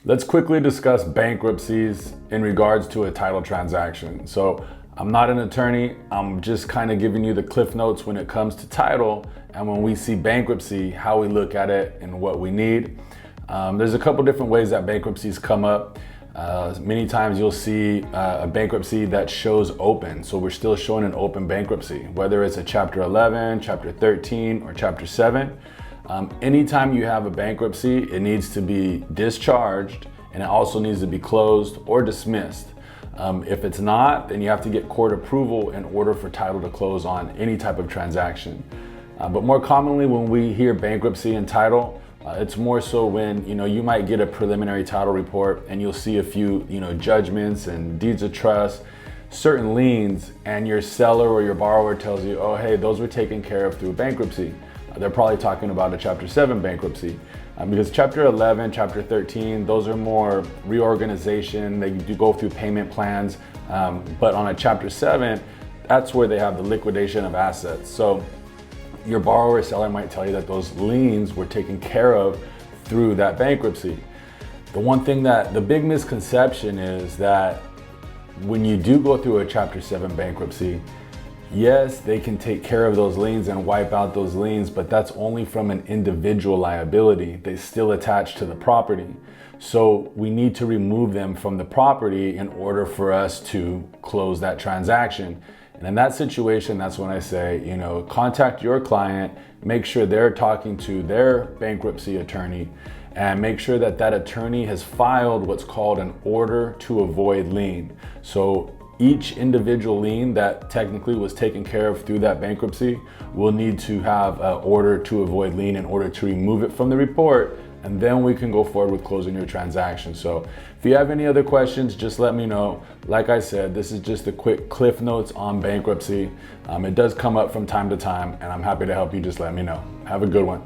Let's quickly discuss bankruptcies in regards to a title transaction. So I'm not an attorney, I'm just kind of giving you the cliff notes when it comes to title, and when we see bankruptcy, how we look at it and what we need. There's a couple different ways that bankruptcies come up. Many times you'll see a bankruptcy that shows open. So we're still showing an open bankruptcy, whether it's a Chapter 11, Chapter 13, or Chapter 7. Anytime you have a bankruptcy, it needs to be discharged, and it also needs to be closed or dismissed. If it's not, then you have to get court approval in order for title to close on any type of transaction. But more commonly, when we hear bankruptcy and title, it's more so when you might get a preliminary title report and you'll see a few judgments and deeds of trust, certain liens, and your seller or your borrower tells you, oh hey, those were taken care of through bankruptcy. They're probably talking about a Chapter 7 bankruptcy, because Chapter 11, Chapter 13, those are more reorganization. They do go through payment plans, but on a Chapter 7, that's where they have the liquidation of assets. So your borrower or seller might tell you that those liens were taken care of through that bankruptcy. The big misconception is that when you do go through a Chapter 7 bankruptcy, yes, they can take care of those liens and wipe out those liens, but that's only from an individual liability. They still attach to the property. So we need to remove them from the property in order for us to close that transaction. And in that situation, that's when I say, contact your client, make sure they're talking to their bankruptcy attorney, and make sure that that attorney has filed what's called an order to avoid lien. So each individual lien that technically was taken care of through that bankruptcy will need to have an order to avoid lien in order to remove it from the report, and then we can go forward with closing your transaction. So if you have any other questions, just let me know. Like I said, this is just a quick cliff notes on bankruptcy. It does come up from time to time, and I'm happy to help you. Just let me know. Have a good one.